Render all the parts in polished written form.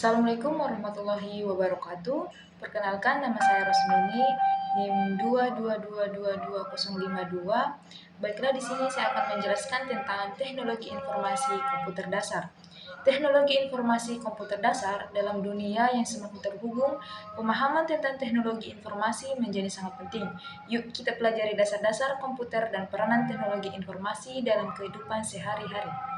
Assalamualaikum warahmatullahi wabarakatuh. Perkenalkan, nama saya Rosmini, NIM 222220252. Baiklah, di sini saya akan menjelaskan tentang teknologi informasi komputer dasar. Teknologi informasi komputer dasar dalam dunia yang semakin terhubung, pemahaman tentang teknologi informasi menjadi sangat penting. Yuk kita pelajari dasar-dasar komputer dan peranan teknologi informasi dalam kehidupan sehari-hari.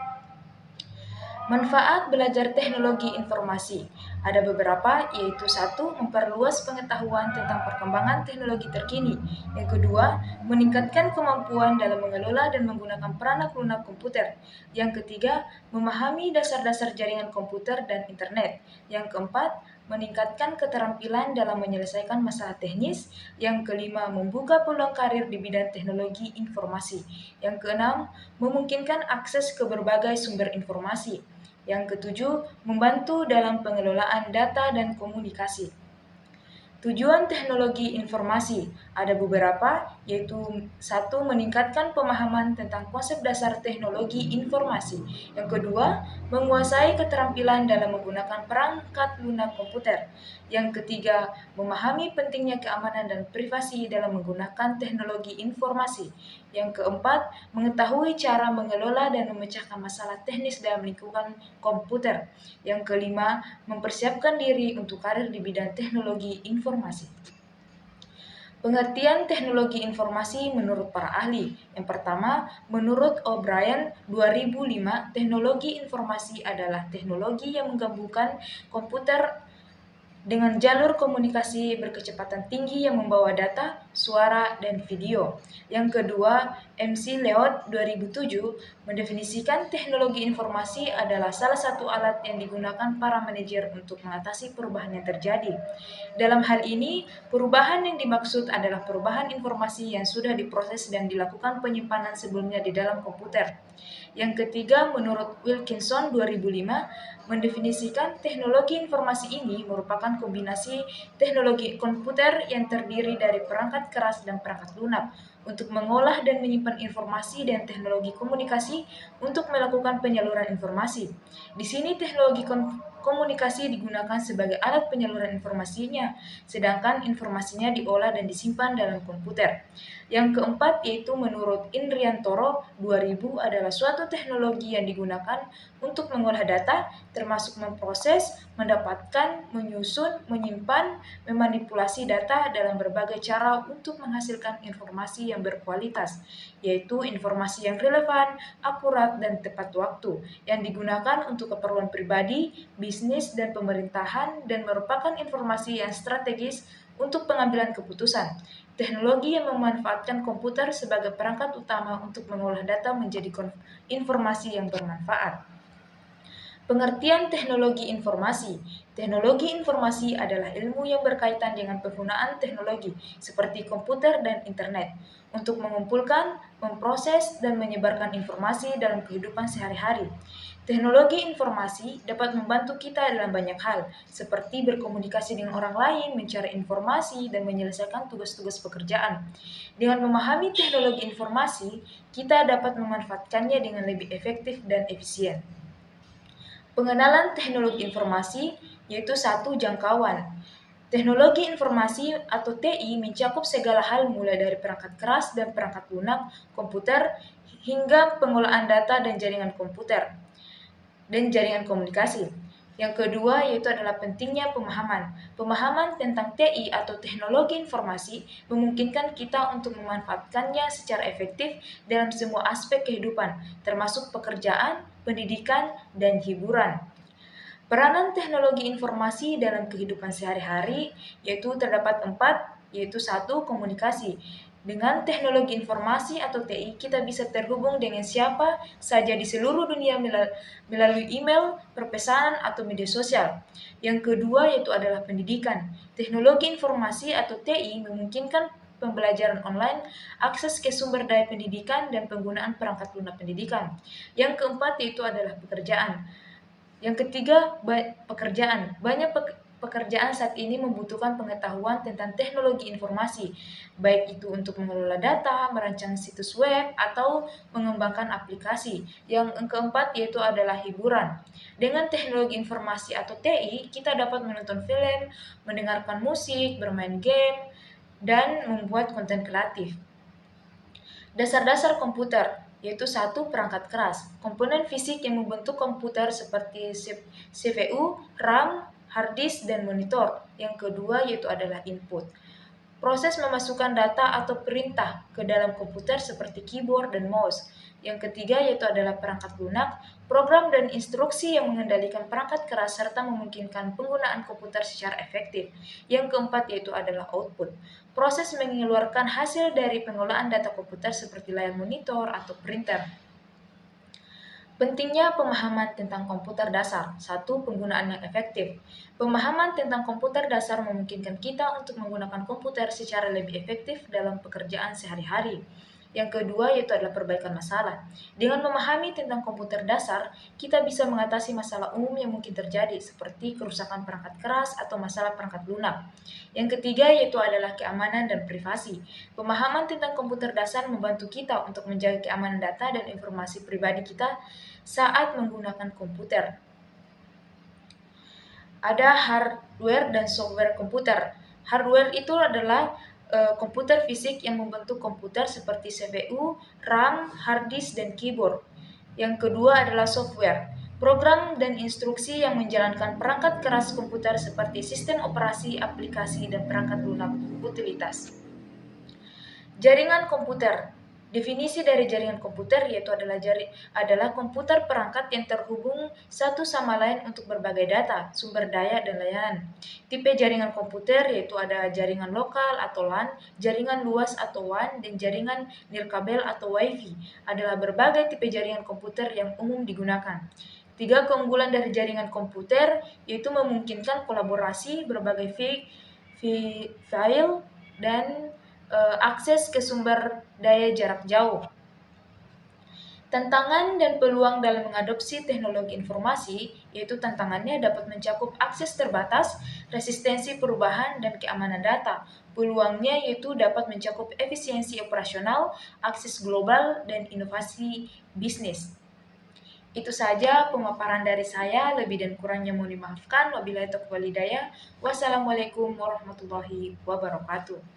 Manfaat belajar teknologi informasi ada beberapa, yaitu satu, memperluas pengetahuan tentang perkembangan teknologi terkini. Yang kedua, meningkatkan kemampuan dalam mengelola dan menggunakan perangkat lunak komputer. Yang ketiga, memahami dasar-dasar jaringan komputer dan internet. Yang keempat, meningkatkan keterampilan dalam menyelesaikan masalah teknis. Yang kelima, membuka peluang karir di bidang teknologi informasi. Yang keenam, memungkinkan akses ke berbagai sumber informasi. Yang ketujuh, membantu dalam pengelolaan data dan komunikasi. Tujuan teknologi informasi ada beberapa, yaitu satu, meningkatkan pemahaman tentang konsep dasar teknologi informasi. Yang kedua, menguasai keterampilan dalam menggunakan perangkat lunak komputer. Yang ketiga, memahami pentingnya keamanan dan privasi dalam menggunakan teknologi informasi. Yang keempat, mengetahui cara mengelola dan memecahkan masalah teknis dalam lingkungan komputer. Yang kelima, mempersiapkan diri untuk karir di bidang teknologi informasi. Pengertian teknologi informasi menurut para ahli. Yang pertama, menurut O'Brien 2005, teknologi informasi adalah teknologi yang menggabungkan komputer dengan jalur komunikasi berkecepatan tinggi yang membawa data, suara, dan video. Yang kedua, MC Leod 2007 mendefinisikan teknologi informasi adalah salah satu alat yang digunakan para manajer untuk mengatasi perubahan yang terjadi. Dalam hal ini, perubahan yang dimaksud adalah perubahan informasi yang sudah diproses dan dilakukan penyimpanan sebelumnya di dalam komputer. Yang ketiga, menurut Wilkinson 2005, mendefinisikan teknologi informasi ini merupakan kombinasi teknologi komputer yang terdiri dari perangkat keras dan perangkat lunak untuk mengolah dan menyimpan informasi dan teknologi komunikasi untuk melakukan penyaluran informasi. Di sini teknologi komunikasi digunakan sebagai alat penyaluran informasinya, sedangkan informasinya diolah dan disimpan dalam komputer. Yang keempat, yaitu menurut Indriantoro 2000, adalah suatu teknologi yang digunakan untuk mengolah data, termasuk memproses, mendapatkan, menyusun, menyimpan, memanipulasi data dalam berbagai cara untuk menghasilkan informasi yang berkualitas, yaitu informasi yang relevan, akurat, dan tepat waktu, yang digunakan untuk keperluan pribadi, bisnis, dan pemerintahan, dan merupakan informasi yang strategis untuk pengambilan keputusan. Teknologi yang memanfaatkan komputer sebagai perangkat utama untuk mengolah data menjadi informasi yang bermanfaat. Pengertian teknologi informasi. Teknologi informasi adalah ilmu yang berkaitan dengan penggunaan teknologi seperti komputer dan internet untuk mengumpulkan, memproses, dan menyebarkan informasi dalam kehidupan sehari-hari. Teknologi informasi dapat membantu kita dalam banyak hal, seperti berkomunikasi dengan orang lain, mencari informasi, dan menyelesaikan tugas-tugas pekerjaan. Dengan memahami teknologi informasi, kita dapat memanfaatkannya dengan lebih efektif dan efisien. Pengenalan teknologi informasi, yaitu satu, jangkauan. Teknologi informasi atau TI mencakup segala hal mulai dari perangkat keras dan perangkat lunak komputer hingga pengolahan data dan jaringan komputer dan jaringan komunikasi. Yang kedua, yaitu adalah pentingnya pemahaman. Pemahaman tentang TI atau teknologi informasi memungkinkan kita untuk memanfaatkannya secara efektif dalam semua aspek kehidupan, termasuk pekerjaan, pendidikan, dan hiburan. Peranan teknologi informasi dalam kehidupan sehari-hari yaitu terdapat 4, yaitu 1, komunikasi. Dengan teknologi informasi atau TI, kita bisa terhubung dengan siapa saja di seluruh dunia melalui email, perpesanan, atau media sosial. Yang kedua yaitu adalah pendidikan. Teknologi informasi atau TI memungkinkan pembelajaran online, akses ke sumber daya pendidikan, dan penggunaan perangkat lunak pendidikan. Yang keempat yaitu adalah pekerjaan. Yang ketiga, pekerjaan. Banyak pekerjaan saat ini membutuhkan pengetahuan tentang teknologi informasi, baik itu untuk mengelola data, merancang situs web, atau mengembangkan aplikasi. Yang keempat yaitu adalah hiburan. Dengan teknologi informasi atau TI, kita dapat menonton film, mendengarkan musik, bermain game, dan membuat konten kreatif. Dasar-dasar komputer yaitu satu perangkat keras, komponen fisik yang membentuk komputer seperti CPU, RAM, hard disk, dan monitor. Yang kedua yaitu adalah input. Proses memasukkan data atau perintah ke dalam komputer seperti keyboard dan mouse. Yang ketiga yaitu adalah perangkat lunak, program dan instruksi yang mengendalikan perangkat keras serta memungkinkan penggunaan komputer secara efektif. Yang keempat yaitu adalah output. Proses mengeluarkan hasil dari pengolahan data komputer seperti layar monitor atau printer. Pentingnya pemahaman tentang komputer dasar. Satu, penggunaan yang efektif. Pemahaman tentang komputer dasar memungkinkan kita untuk menggunakan komputer secara lebih efektif dalam pekerjaan sehari-hari. Yang kedua yaitu adalah perbaikan masalah. Dengan memahami tentang komputer dasar, kita bisa mengatasi masalah umum yang mungkin terjadi seperti kerusakan perangkat keras atau masalah perangkat lunak. Yang ketiga yaitu adalah keamanan dan privasi. Pemahaman tentang komputer dasar membantu kita untuk menjaga keamanan data dan informasi pribadi kita saat menggunakan komputer. Ada hardware dan software komputer. Hardware itu adalah komputer fisik yang membentuk komputer seperti CPU, RAM, hard disk, dan keyboard. Yang kedua adalah software, program dan instruksi yang menjalankan perangkat keras komputer seperti sistem operasi, aplikasi, dan perangkat lunak utilitas. Jaringan komputer. Definisi dari jaringan komputer yaitu adalah komputer perangkat yang terhubung satu sama lain untuk berbagai data, sumber daya, dan layanan. Tipe jaringan komputer yaitu ada jaringan lokal atau LAN, jaringan luas atau WAN, dan jaringan nirkabel atau WiFi. Adalah berbagai tipe jaringan komputer yang umum digunakan. 3 keunggulan dari jaringan komputer yaitu memungkinkan kolaborasi, berbagai file, dan akses ke sumber daya jarak jauh. Tantangan dan peluang dalam mengadopsi teknologi informasi, yaitu tantangannya dapat mencakup akses terbatas, resistensi perubahan, dan keamanan data. Peluangnya yaitu dapat mencakup efisiensi operasional, akses global, dan inovasi bisnis. Itu saja pemaparan dari saya, lebih dan kurangnya mohon dimaafkan. Wabillahi taufiq wal hidayah. Wassalamualaikum warahmatullahi wabarakatuh.